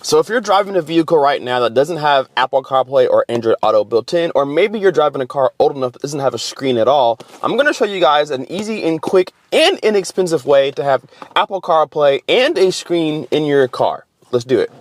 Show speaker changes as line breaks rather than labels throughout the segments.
So if you're driving a vehicle right now that doesn't have Apple CarPlay or Android Auto built in, or maybe you're driving a car old enough that doesn't have a screen at all, I'm going to show you guys an easy and quick and inexpensive way to have Apple CarPlay and a screen in your car. Let's do it.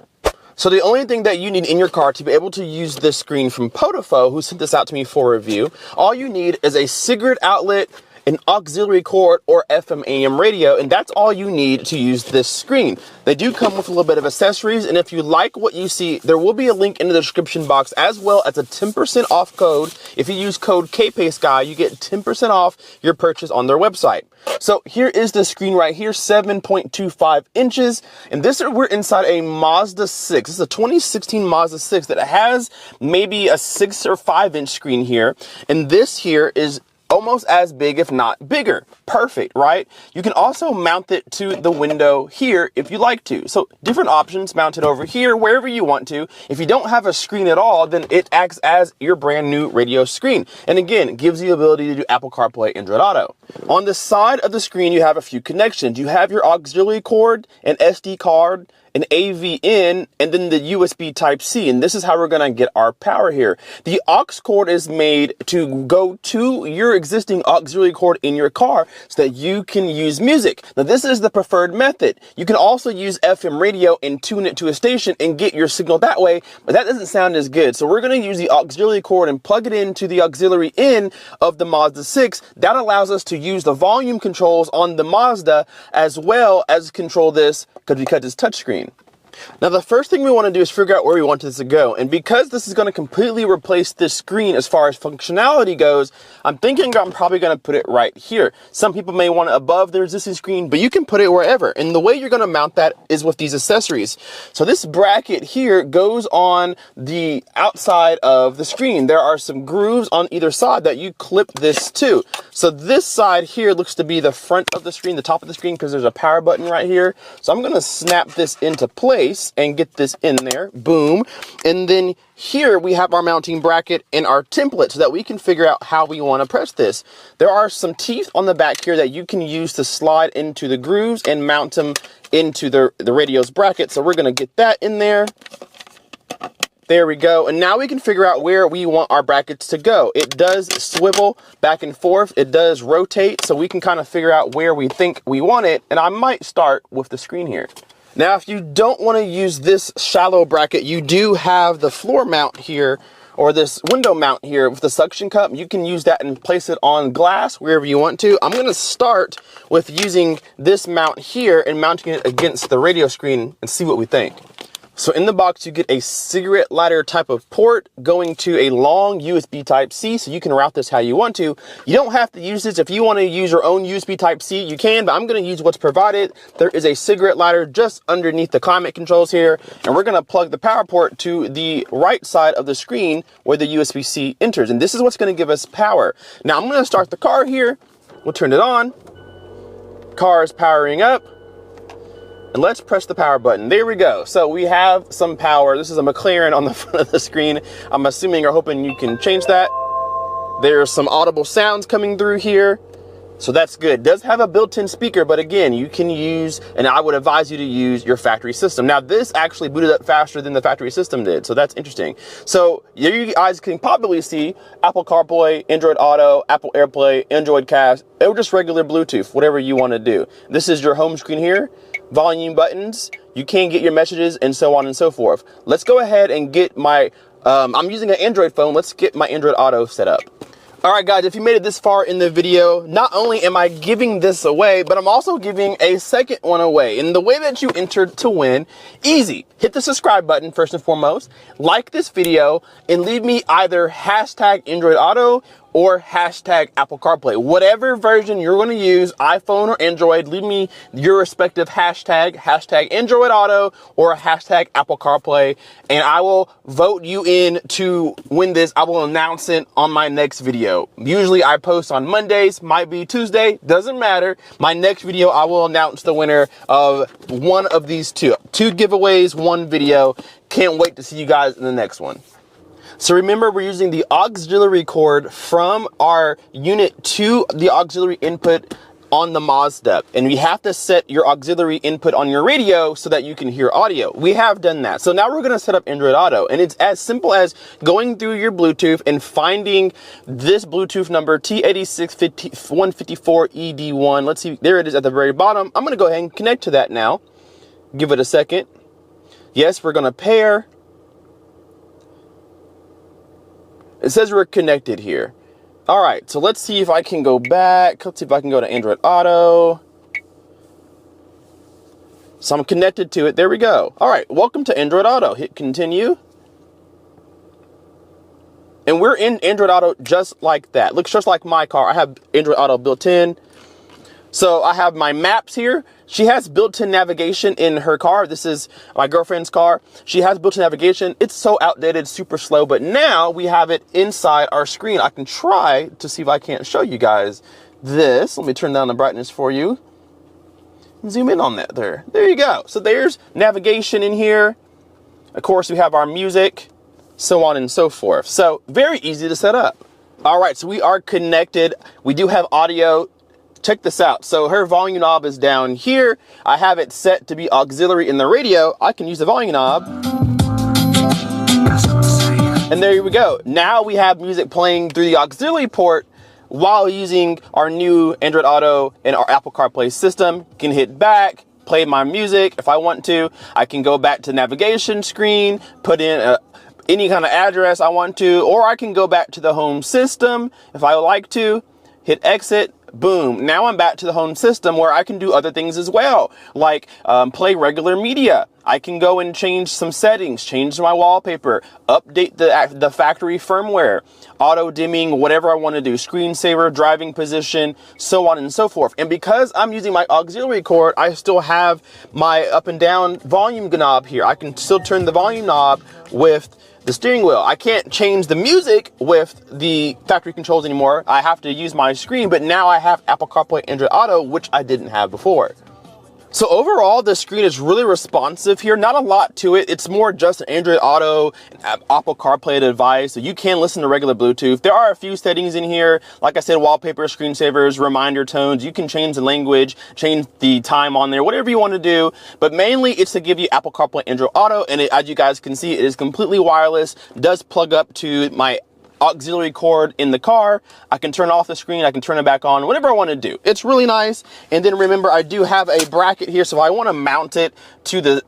So the only thing that you need in your car to be able to use this screen from Podofo, who sent this out to me for review, all you need is a cigarette outlet, an auxiliary cord, or FM AM radio, and that's all you need to use this screen. They do come with a little bit of accessories, and if you like what you see, there will be a link in the description box, as well as a 10% off code. If you use code KPACEGUY, you get 10% off your purchase on their website. So here is the screen right here, 7.25 inches, and we're inside a Mazda 6. This is a 2016 Mazda 6 that has maybe a 6 or 5 inch screen here, and this here is almost as big, if not bigger. Perfect, right? You can also mount it to the window here if you like to. So different options, mount it over here, wherever you want to. If you don't have a screen at all, then it acts as your brand new radio screen. And again, it gives you the ability to do Apple CarPlay, Android Auto. On the side of the screen, you have a few connections. You have your auxiliary cord, an SD card, an AV in, and then the USB Type-C, and this is how we're gonna get our power here. The aux cord is made to go to your existing auxiliary cord in your car so that you can use music. Now this is the preferred method. You can also use FM radio and tune it to a station and get your signal that way, but that doesn't sound as good. So we're gonna use the auxiliary cord and plug it into the auxiliary in of the Mazda 6. That allows us to use the volume controls on the Mazda as well as control this because it's touchscreen. Now the first thing we want to do is figure out where we want this to go, and because this is going to completely replace this screen as far as functionality goes, I'm thinking I'm probably going to put it right here. Some people may want it above the existing screen, but you can put it wherever, and the way you're going to mount that is with these accessories. So this bracket here goes on the outside of the screen. There are some grooves on either side that you clip this to. So this side here looks to be the front of the screen, the top of the screen, because there's a power button right here. So I'm going to snap this into place and get this in there, boom. And then here we have our mounting bracket and our template so that we can figure out how we want to press this. There are some teeth on the back here that you can use to slide into the grooves and mount them into the radio's bracket. So we're going to get that in there. There we go. And now we can figure out where we want our brackets to go. It does swivel back and forth. It does rotate. So we can kind of figure out where we think we want it. And I might start with the screen here. Now, if you don't want to use this shallow bracket, you do have the floor mount here, or this window mount here with the suction cup. You can use that and place it on glass wherever you want to. I'm going to start with using this mount here and mounting it against the radio screen and see what we think. So in the box, you get a cigarette lighter type of port going to a long USB Type-C, so you can route this how you want to. You don't have to use this. If you want to use your own USB Type-C, you can, but I'm going to use what's provided. There is a cigarette lighter just underneath the climate controls here, and we're going to plug the power port to the right side of the screen where the USB-C enters, and this is what's going to give us power. Now, I'm going to start the car here. We'll turn it on. Car is powering up. And let's press the power button. There we go. So we have some power. This is a McLaren on the front of the screen. I'm assuming or hoping you can change that. There's some audible sounds coming through here. So that's good. It does have a built-in speaker, but again, you can use, and I would advise you to use your factory system. Now, this actually booted up faster than the factory system did, so that's interesting. So you guys can probably see Apple CarPlay, Android Auto, Apple AirPlay, Android Cast, or just regular Bluetooth, whatever you want to do. This is your home screen here, volume buttons, you can get your messages, and so on and so forth. Let's go ahead and get my, I'm using an Android phone, let's get my Android Auto set up. All right, guys, if you made it this far in the video, not only am I giving this away, but I'm also giving a second one away. And the way that you entered to win, easy. Hit the subscribe button first and foremost, like this video, and leave me either hashtag Android Auto or hashtag Apple CarPlay. Whatever version you're going to use, iPhone or Android, leave me your respective hashtag, hashtag Android Auto or hashtag Apple CarPlay, and I will vote you in to win this. I will announce it on my next video. Usually I post on Mondays, might be Tuesday, doesn't matter. My next video, I will announce the winner of one of these two giveaways, one video. Can't wait to see you guys in the next one. So remember, we're using the auxiliary cord from our unit to the auxiliary input on the Mazda, and you have to set your auxiliary input on your radio so that you can hear audio. We have done that. So now we're going to set up Android Auto, and it's as simple as going through your Bluetooth and finding this Bluetooth number T86154ED1. Let's see, there it is at the very bottom. I'm going to go ahead and connect to that now. Give it a second. Yes, we're going to pair. It says we're connected here. All right, so let's see if I can go back. Let's see if I can go to Android Auto. So I'm connected to it. There we go. All right, welcome to Android Auto. Hit continue. And we're in Android Auto just like that. Looks just like my car. I have Android Auto built in. So I have my maps here. She has built-in navigation in her car. This is my girlfriend's car. She has built-in navigation. It's so outdated, super slow, but now we have it inside our screen. I can try to see if I can't show you guys this. Let me turn down the brightness for you. Zoom in on that there. There you go. So there's navigation in here. Of course, we have our music, so on and so forth. So very easy to set up. All right, so we are connected. We do have audio. Check this out. So her volume knob is down here. I have it set to be auxiliary in the radio. I can use the volume knob. And there we go. Now we have music playing through the auxiliary port while using our new Android Auto and our Apple CarPlay system. You can hit back, play my music. If I want to, I can go back to navigation screen, put in any kind of address I want to, or I can go back to the home system if I would like to, hit exit. Boom. Now I'm back to the home system where I can do other things as well, like play regular media. I can go and change some settings, change my wallpaper, update the factory firmware, auto dimming, whatever I want to do, screensaver, driving position, so on and so forth. And because I'm using my auxiliary cord, I still have my up and down volume knob here. I can still turn the volume knob with the steering wheel. I can't change the music with the factory controls anymore. I have to use my screen, but now I have Apple CarPlay, Android Auto, which I didn't have before. So overall, the screen is really responsive here. Not a lot to it. It's more just an Android Auto, Apple CarPlay device. So you can listen to regular Bluetooth. There are a few settings in here. Like I said, wallpaper, screensavers, reminder tones. You can change the language, change the time on there, whatever you want to do. But mainly it's to give you Apple CarPlay, Android Auto. And as you guys can see, it is completely wireless. Does plug up to my auxiliary cord in the car. I can turn off the screen, I can turn it back on, whatever I want to do. It's really nice. And then remember, I do have a bracket here, so if I want to mount it to the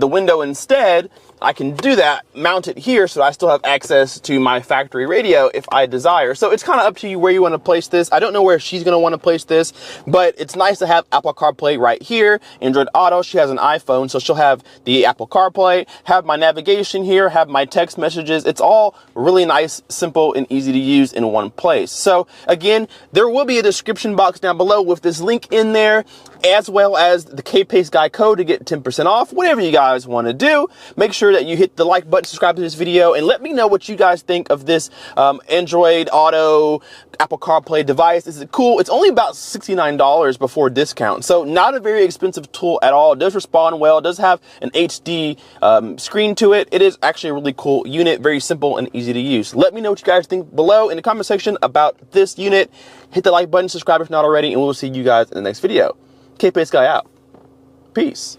window instead, I can do that, mount it here so I still have access to my factory radio if I desire. So it's kind of up to you where you want to place this. I don't know where she's going to want to place this, but it's nice to have Apple CarPlay right here. Android Auto, she has an iPhone, so she'll have the Apple CarPlay, have my navigation here, have my text messages. It's all really nice, simple, and easy to use in one place. So again, there will be a description box down below with this link in there, as well as the K-Pace Guy code to get 10% off. Whatever you guys want to do, make sure that you hit the like button, subscribe to this video, and let me know what you guys think of this Android Auto Apple CarPlay device. This is cool. It's only about $69 before discount, so not a very expensive tool at all. It does respond well. It does have an HD screen to it. It is actually a really cool unit, very simple and easy to use. Let me know what you guys think below in the comment section about this unit. Hit the like button, subscribe if not already, and we'll see you guys in the next video. K-Pace Guy out. Peace.